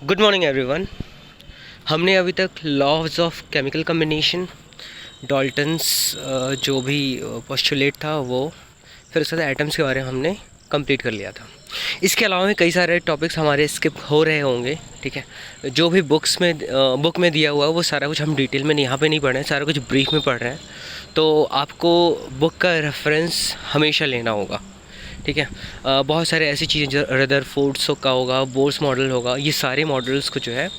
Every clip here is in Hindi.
Good morning everyone. हमने अभी तक laws of chemical combination, Dalton's जो भी पोस्टुलेट था वो, फिर उसके बाद एटम्स के बारे में हमने कंप्लीट कर लिया था। इसके अलावा भी कई सारे टॉपिक्स हमारे स्किप हो रहे होंगे, ठीक है। जो भी बुक में दिया हुआ है वो सारा कुछ हम डिटेल में यहाँ पे नहीं पढ़ रहे हैं, सारा कुछ ब्रीफ में पढ़ रहे हैं। तो आपको बुक का रेफरेंस हमेशा लेना होगा, ठीक है। बहुत सारे ऐसी चीज़ें रदरफोर्ड्स का होगा, बोर्स मॉडल होगा, ये सारे मॉडल्स को जो है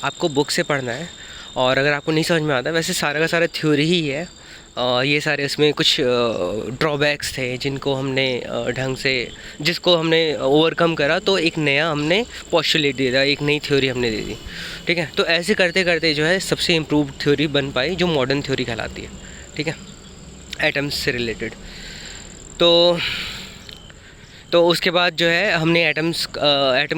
आपको बुक से पढ़ना है। और अगर आपको नहीं समझ में आता, वैसे सारा का सारा थ्योरी ही है। ये सारे इसमें कुछ ड्रॉबैक्स थे जिनको हमने जिसको हमने ओवरकम करा, तो एक नया हमने पोस्टुलेट दे दिया, एक नई थ्योरी हमने दे दी, ठीक है। तो ऐसे करते करते जो है सबसे इम्प्रूव्ड थ्योरी बन पाई, जो मॉडर्न थ्योरी कहलाती है, ठीक है, एटम्स से रिलेटेड। तो उसके बाद जो है हमने एटम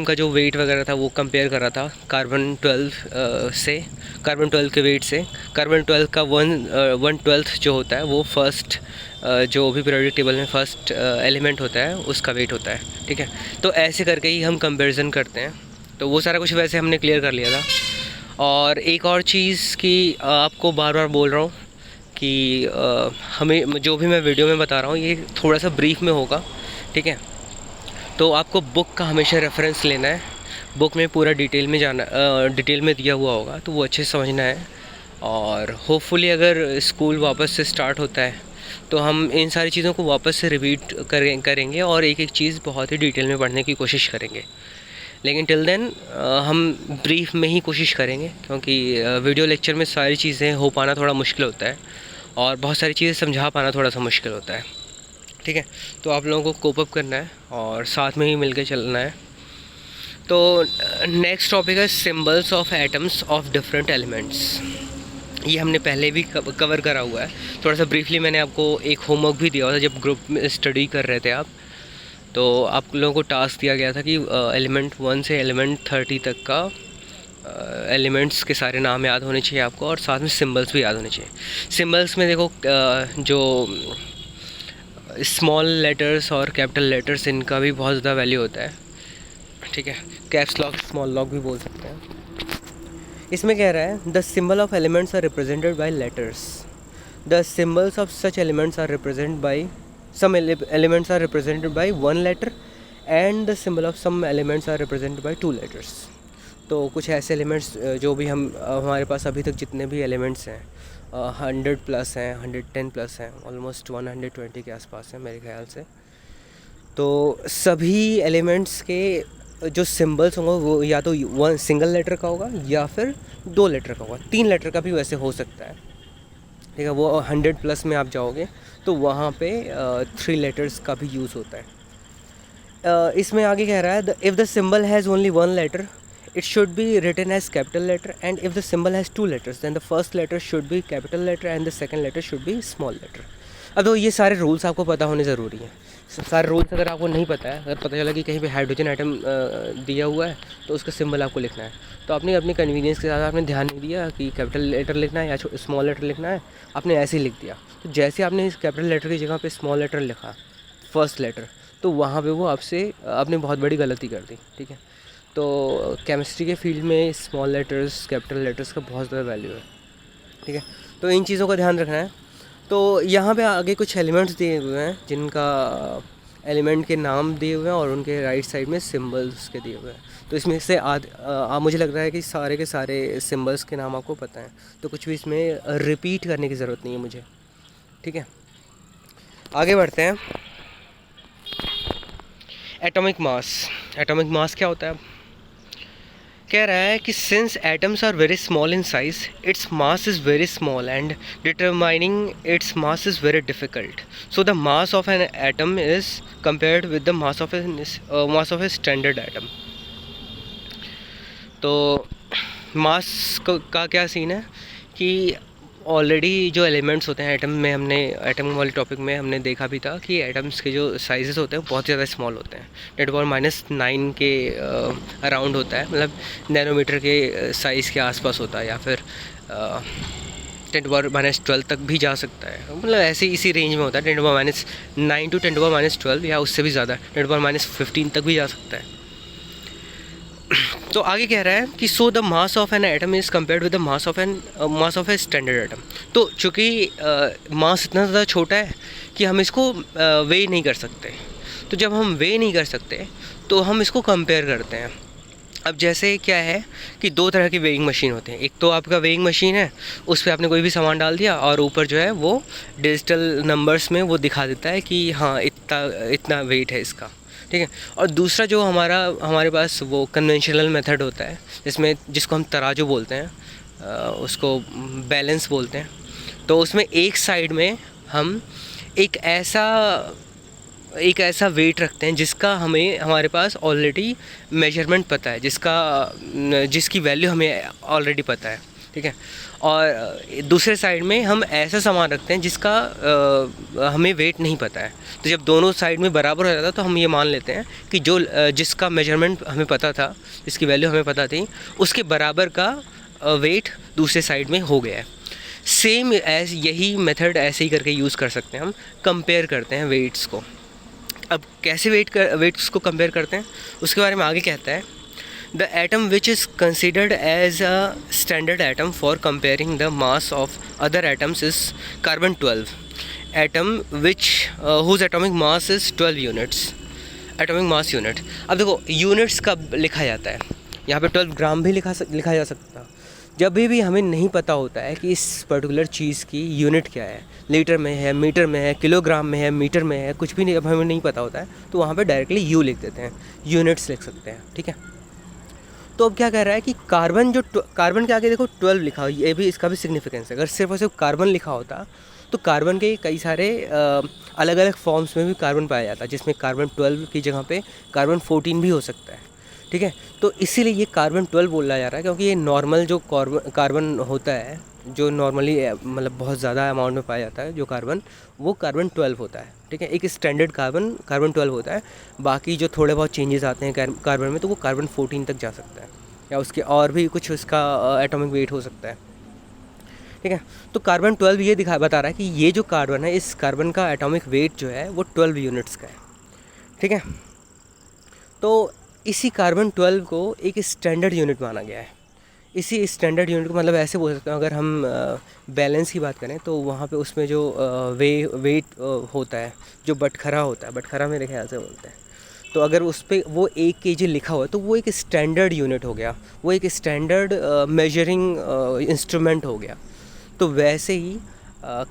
का जो वेट वगैरह था वो कंपेयर करा था कार्बन 12 के वेट से। कार्बन 12 का 1/12 जो होता है वो फर्स्ट जो भी पीरियोडिक टेबल में फर्स्ट एलिमेंट होता है उसका वेट होता है, ठीक है। तो ऐसे करके ही हम कंपैरिजन करते हैं। तो वो सारा कुछ वैसे हमने क्लियर कर लिया था। और एक और चीज़ कि आपको बार बार बोल रहा हूँ कि हमें जो भी मैं वीडियो में बता रहा हूँ ये थोड़ा सा ब्रीफ में होगा, ठीक है। तो आपको बुक का हमेशा रेफरेंस लेना है। बुक में पूरा डिटेल में दिया हुआ होगा, तो वो अच्छे से समझना है। और होपफुली अगर स्कूल वापस से स्टार्ट होता है तो हम इन सारी चीज़ों को वापस से रिपीट करेंगे और एक एक चीज़ बहुत ही डिटेल में पढ़ने की कोशिश करेंगे। लेकिन टिल देन हम ब्रीफ में ही कोशिश करेंगे, क्योंकि वीडियो लेक्चर में सारी चीज़ें हो पाना थोड़ा मुश्किल होता है और बहुत सारी चीज़ें समझा पाना थोड़ा सा मुश्किल होता है, ठीक है। तो आप लोगों को कोप अप करना है और साथ में ही मिलके चलना है। तो नेक्स्ट टॉपिक है symbols of atoms of different elements. ये हमने पहले भी कवर करा हुआ है। थोड़ा सा ब्रीफली मैंने आपको एक होमवर्क भी दिया हुआ था जब ग्रुप में स्टडी कर रहे थे आप। तो आप लोगों को टास्क दिया गया था कि एलिमेंट 1 से एलिमेंट 30 तक का एलिमेंट्स के सारे नाम याद होने चाहिए आपको, और साथ में सिंबल्स भी याद होने चाहिए। सिंबल्स में देखो जो स्मॉल लेटर्स और कैपिटल लेटर्स, इनका भी बहुत ज़्यादा वैल्यू होता है, ठीक है। कैप्स लॉक, स्मॉल लॉक भी बोल सकते हैं। इसमें कह रहा है the symbol of elements are represented by letters. The symbols of such elements are represented by some elements are represented by 1 letter and the symbol of some elements are represented by 2 letters. तो कुछ ऐसे एलिमेंट्स जो भी हमारे पास अभी तक जितने भी एलिमेंट्स हैं 100+ हैं, 110+ हैं, ऑलमोस्ट 120 के आसपास हैं मेरे ख्याल से। तो सभी एलिमेंट्स के जो सिंबल्स होंगे वो या तो 1 सिंगल लेटर का होगा या फिर 2 लेटर का होगा, 3 लेटर का भी वैसे हो सकता है, ठीक है। वो 100+ में आप जाओगे तो वहाँ पे 3 लेटर्स का भी यूज़ होता है। इसमें आगे कह रहा है if the symbol has only 1 letter it should be written as capital letter, and if the symbol has 2 letters then the first letter should be capital letter and the second letter should be small letter। अब तो ये सारे रूल्स आपको पता होने ज़रूरी हैं। सारे रूल्स अगर आपको नहीं पता है, अगर पता चला कि कहीं पे हाइड्रोजन आइटम दिया हुआ है तो उसका सिंबल आपको लिखना है, तो आपने अपनी कन्वीनियंस के साथ आपने ध्यान नहीं दिया कि कैपिटल लेटर लिखना है या स्मॉल लेटर लिखना है, आपने ऐसे ही लिख दिया। तो जैसे आपने इस कैपिटल लेटर की जगह पे स्मॉल लेटर लिखा, फर्स्ट लेटर, तो वहाँ पे वो आपने बहुत बड़ी गलती कर दी, ठीक है। तो केमिस्ट्री के फील्ड में स्मॉल लेटर्स, कैपिटल लेटर्स का बहुत ज़्यादा वैल्यू है, ठीक है। तो इन चीज़ों का ध्यान रखना है। तो यहाँ पे आगे कुछ एलिमेंट्स दिए हुए हैं जिनका एलिमेंट के नाम दिए हुए हैं और उनके राइट साइड में सिंबल्स के दिए हुए हैं। तो इसमें से मुझे लग रहा है कि सारे के सारे सिंबल्स के नाम आपको पता हैं, तो कुछ भी इसमें रिपीट करने की ज़रूरत नहीं है मुझे, ठीक है। आगे बढ़ते हैं। Atomic mass. एटॉमिक मास क्या होता है? कह रहा है कि since atoms are very small in size its mass is very small and determining its mass is very difficult, so the mass of an atom is compared with the mass of a standard atom. तो मास का क्या सीन है कि ऑलरेडी जो एलिमेंट्स होते हैं एटम वाले टॉपिक में हमने देखा भी था कि एटम्स के जो साइजेस होते हैं बहुत ज़्यादा स्मॉल होते हैं। 10⁻⁹ के अराउंड होता है, मतलब नैनोमीटर के साइज़ के आसपास होता है, या फिर 10⁻12 तक भी जा सकता है, मतलब ऐसे इसी रेंज में होता है। 10⁻9 to 10⁻12 या उससे भी ज़्यादा 10⁻15 तक भी जा सकता है। तो आगे कह रहा है कि सो the mass of an atom is compared with the mass of a standard atom. तो चूँकि मास इतना ज़्यादा छोटा है कि हम इसको वे नहीं कर सकते, तो जब हम वे नहीं कर सकते तो हम इसको कंपेयर करते हैं। अब जैसे क्या है कि दो तरह की वेइंग मशीन होते हैं। एक तो आपका वेइंग मशीन है, उस पर आपने कोई भी सामान डाल दिया और ऊपर जो है वो डिजिटल नंबर्स में वो दिखा देता है कि हाँ इतना वेट है इसका, ठीक है। और दूसरा जो हमारे पास वो कन्वेंशनल मेथड होता है, जिसको हम तराजू बोलते हैं, उसको बैलेंस बोलते हैं। तो उसमें एक साइड में हम एक ऐसा वेट रखते हैं जिसका हमारे पास ऑलरेडी मेजरमेंट पता है, जिसकी वैल्यू हमें ऑलरेडी पता है, ठीक है। और दूसरे साइड में हम ऐसा सामान रखते हैं जिसका हमें वेट नहीं पता है। तो जब दोनों साइड में बराबर हो जाता है तो हम ये मान लेते हैं कि जिसका मेजरमेंट हमें पता था, जिसकी वैल्यू हमें पता थी, उसके बराबर का वेट दूसरे साइड में हो गया है। सेम यही मेथड ऐसे ही करके यूज़ कर सकते हैं, हम कंपेयर करते हैं वेट्स को। अब कैसे वेट्स को कंपेयर करते हैं उसके बारे में आगे कहता है, the atom which is considered as a standard atom for comparing the mass of other atoms is carbon 12 atom which whose atomic mass is 12 units, atomic mass unit. अब देखो यूनिट्स कब लिखा जाता है, यहाँ पे 12 ग्राम भी लिखा जा सकता। जब भी हमें नहीं पता होता है कि इस पर्टिकुलर चीज़ की यूनिट क्या है, लीटर में है, मीटर में है, किलोग्राम में है, मीटर में है, कुछ भी नहीं, अब हमें नहीं पता होता है तो वहाँ पे डायरेक्टली यू लिख देते हैं, यूनिट्स लिख सकते हैं, ठीक है। तो अब क्या कह रहा है कि कार्बन के आगे देखो 12 लिखा हो, ये भी इसका भी सिग्निफिकेंस है। अगर सिर्फ और सिर्फ कार्बन लिखा होता तो कार्बन के कई सारे अलग अलग फॉर्म्स में भी कार्बन पाया जाता है, जिसमें कार्बन 12 की जगह पे कार्बन 14 भी हो सकता है, ठीक है। तो इसीलिए ये कार्बन 12 बोला जा रहा है, क्योंकि ये नॉर्मल जो कार्बन होता है, जो नॉर्मली मतलब बहुत ज़्यादा अमाउंट में पाया जाता है जो कार्बन, वो कार्बन 12 होता है, ठीक है। एक स्टैंडर्ड कार्बन 12 होता है। बाकी जो थोड़े बहुत चेंजेस आते हैं कार्बन में, तो वो कार्बन 14 तक जा सकता है, या उसके और भी कुछ उसका एटॉमिक वेट हो सकता है, ठीक है। तो कार्बन 12 ये बता रहा है कि ये जो कार्बन है, इस कार्बन का एटॉमिक वेट जो है वो 12 यूनिट्स का है, ठीक है। तो इसी कार्बन 12 को एक स्टैंडर्ड यूनिट माना गया है। इसी स्टैंडर्ड यूनिट को मतलब ऐसे बोल सकते हैं, अगर हम बैलेंस की बात करें तो वहाँ पे उसमें जो वेट होता है, जो बटखरा होता है, बटखरा मेरे ख्याल से बोलते हैं, तो अगर उस पर वो 1 kg लिखा हुआ है तो वो एक स्टैंडर्ड यूनिट हो गया, वो एक स्टैंडर्ड मेजरिंग इंस्ट्रूमेंट हो गया। तो वैसे ही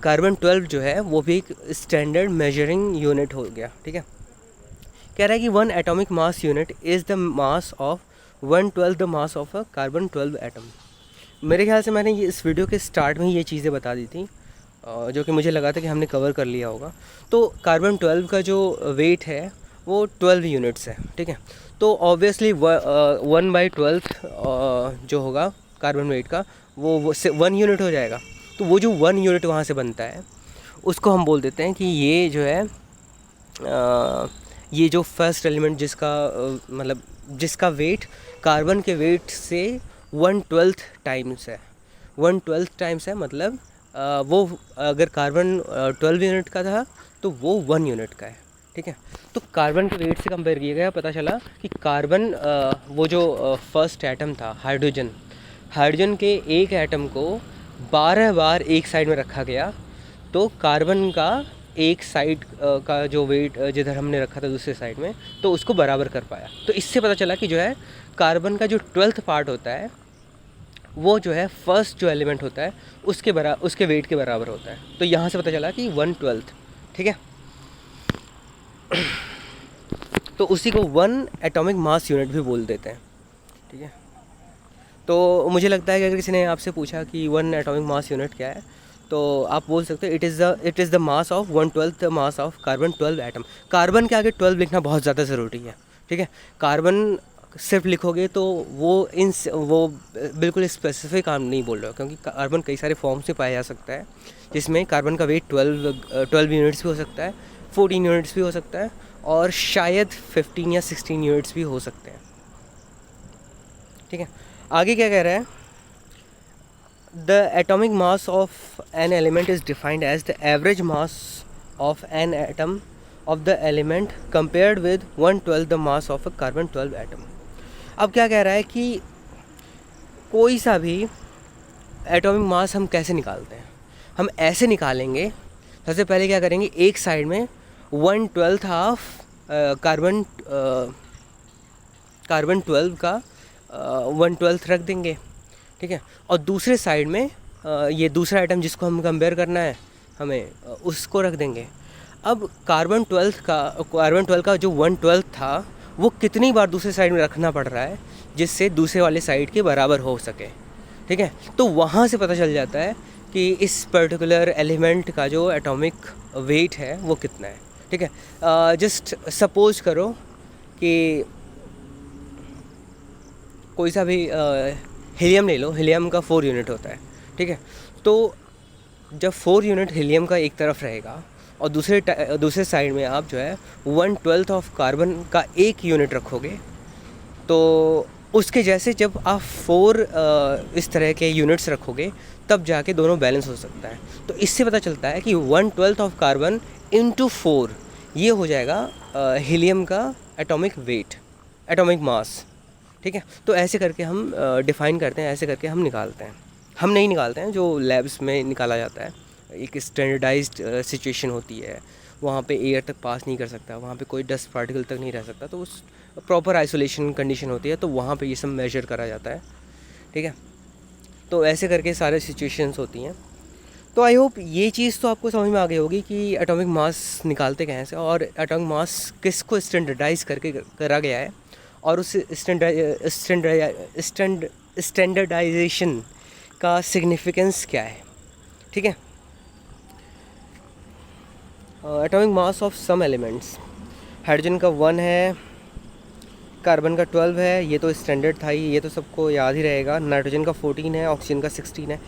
कार्बन 12 जो है वो भी एक स्टैंडर्ड मेजरिंग यूनिट हो गया, ठीक है। कह रहा है कि 1 atomic mass unit is the mass of 1/12 the mass of a carbon 12 atom. मेरे ख्याल से मैंने ये इस वीडियो के स्टार्ट में ही ये चीज़ें बता दी थी, जो कि मुझे लगा था कि हमने कवर कर लिया होगा। तो कार्बन 12 का जो वेट है वो 12 यूनिट्स है, ठीक है। तो ऑब्वियसली 1/12 जो होगा कार्बन वेट का वो 1 यूनिट हो जाएगा। तो वो जो 1 यूनिट वहाँ से बनता है उसको हम बोल देते हैं कि ये जो है ये जो फर्स्ट एलिमेंट मतलब जिसका वेट कार्बन के वेट से 1/12 टाइम्स है, 1/12 टाइम्स है, मतलब वो अगर कार्बन 12 यूनिट का था तो वो 1 यूनिट का है, ठीक है। तो कार्बन के वेट से कंपेयर किया गया, पता चला कि कार्बन वो जो फर्स्ट एटम था हाइड्रोजन के एक एटम को 12 बार एक साइड में रखा गया, तो कार्बन का एक साइड का जो वेट जिधर हमने रखा था दूसरे साइड में, तो उसको बराबर कर पाया। तो इससे पता चला कि जो है कार्बन का जो 12th पार्ट होता है वो जो है फर्स्ट जो एलिमेंट होता है उसके वेट के बराबर होता है। तो यहाँ से पता चला कि 1/12, ठीक है। तो उसी को 1 एटॉमिक मास यूनिट भी बोल देते हैं, ठीक है। तो मुझे लगता है कि अगर किसी ने आपसे पूछा कि 1 एटॉमिक मास यूनिट क्या है, तो आप बोल सकते हो it is the mass of 1/12 the mass of carbon 12 atom. Carbon के आगे 12 लिखना बहुत ज़्यादा ज़रूरी है, ठीक है। कार्बन सिर्फ लिखोगे तो वो बिल्कुल स्पेसिफिक काम नहीं बोल रहे हो, क्योंकि कार्बन कई सारे फॉर्म से पाया जा सकता है, जिसमें कार्बन का वेट 12 यूनिट्स भी हो सकता है, 14 यूनिट्स भी हो सकता है, और शायद 15 या 16 यूनिट्स भी हो सकते हैं, ठीक है। आगे क्या कह रहा है, the atomic mass of an element is defined as the average mass of an atom of the element compared with 1/12 the mass of a carbon 12 atom. अब क्या कह रहा है कि कोई सा भी एटॉमिक मास हम कैसे निकालते हैं, हम ऐसे निकालेंगे। सबसे पहले क्या करेंगे, एक साइड में 1/12 हाफ कार्बन 12 का 1/12 रख देंगे, ठीक है। और दूसरे साइड में ये दूसरा आइटम जिसको हम कंपेयर करना है हमें, उसको रख देंगे। अब कार्बन 12 का जो 1/12 था वो कितनी बार दूसरे साइड में रखना पड़ रहा है जिससे दूसरे वाले साइड के बराबर हो सके, ठीक है। तो वहाँ से पता चल जाता है कि इस पर्टिकुलर एलिमेंट का जो एटॉमिक वेट है वो कितना है, ठीक है। जस्ट सपोज करो कि कोई सा भी हीलियम ले लो, हीलियम का 4 यूनिट होता है, ठीक है। तो जब 4 यूनिट हीलियम का एक तरफ रहेगा और दूसरे साइड में आप जो है 1/12 ऑफ कार्बन का 1 यूनिट रखोगे, तो उसके जैसे जब आप 4 इस तरह के यूनिट्स रखोगे तब जाके दोनों बैलेंस हो सकता है। तो इससे पता चलता है कि 1/12 ऑफ कार्बन इंटू 4 ये हो जाएगा हीलियम का एटॉमिक वेट, एटॉमिक मास, ठीक है। तो ऐसे करके हम डिफ़ाइन करते हैं, ऐसे करके हम निकालते हैं। हम नहीं निकालते हैं, जो लैब्स में निकाला जाता है, एक स्टैंडर्डाइज्ड सिचुएशन होती है, वहाँ पे एयर तक पास नहीं कर सकता, वहाँ पे कोई डस्ट पार्टिकल तक नहीं रह सकता, तो उस प्रॉपर आइसोलेशन कंडीशन होती है, तो वहाँ पे ये सब मेजर करा जाता है, ठीक है। तो ऐसे करके सारे सिचुएशंस होती हैं। तो आई होप ये चीज़ तो आपको समझ में आ गई होगी कि एटॉमिक मास निकालते कैसे और एटॉमिक मास किसको स्टैंडर्डाइज करके करा गया है और उस स्टैंडर्डाइजेशन का सिग्निफिकेंस क्या है, ठीक है। Atomic mass of some elements, hydrogen का 1 है, कार्बन का 12 है, ये तो स्टैंडर्ड था ही, ये तो सबको याद ही रहेगा। नाइट्रोजन का 14 है, ऑक्सीजन का 16 है।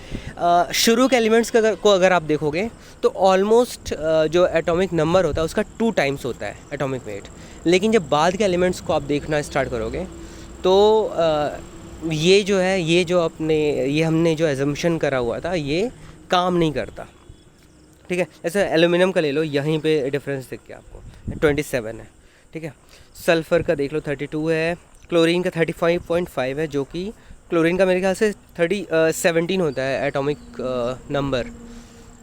शुरू के एलिमेंट्स को अगर आप देखोगे तो ऑलमोस्ट जो एटॉमिक नंबर होता है उसका 2 टाइम्स होता है एटॉमिक वेट। लेकिन जब बाद के एलिमेंट्स को आप देखना स्टार्ट करोगे तो ये जो है, ये हमने जो एजम्पशन करा हुआ था ये काम नहीं करता, ठीक है। जैसे एल्यूमिनियम का ले लो, यहीं पे डिफरेंस दिख गया आपको, 27 है, ठीक है। सल्फ़र का देख लो 32 है, क्लोरीन का 35.5 है, जो कि क्लोरीन का मेरे ख्याल से 17 होता है एटॉमिक नंबर,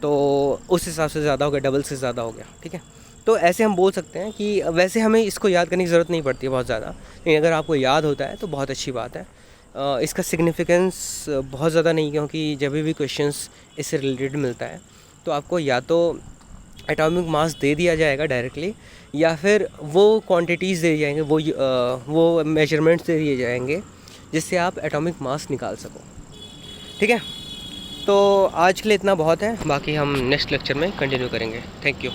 तो उस हिसाब से ज़्यादा हो गया, डबल से ज़्यादा हो गया, ठीक है। तो ऐसे हम बोल सकते हैं कि वैसे हमें इसको याद करने की ज़रूरत नहीं पड़ती है बहुत ज़्यादा, लेकिन अगर आपको याद होता है तो बहुत अच्छी बात है। इसका सिग्निफिकेंस बहुत ज़्यादा नहीं, क्योंकि जब भी क्वेश्चंस इससे रिलेटेड मिलता है तो आपको या तो एटॉमिक मास दे दिया जाएगा डायरेक्टली, या फिर वो क्वांटिटीज़ दे दिए जाएंगे, वो मेजरमेंट्स दे दिए जाएंगे जिससे आप एटॉमिक मास निकाल सको, ठीक है। तो आज के लिए इतना बहुत है, बाकी हम नेक्स्ट लेक्चर में कंटिन्यू करेंगे। Thank you.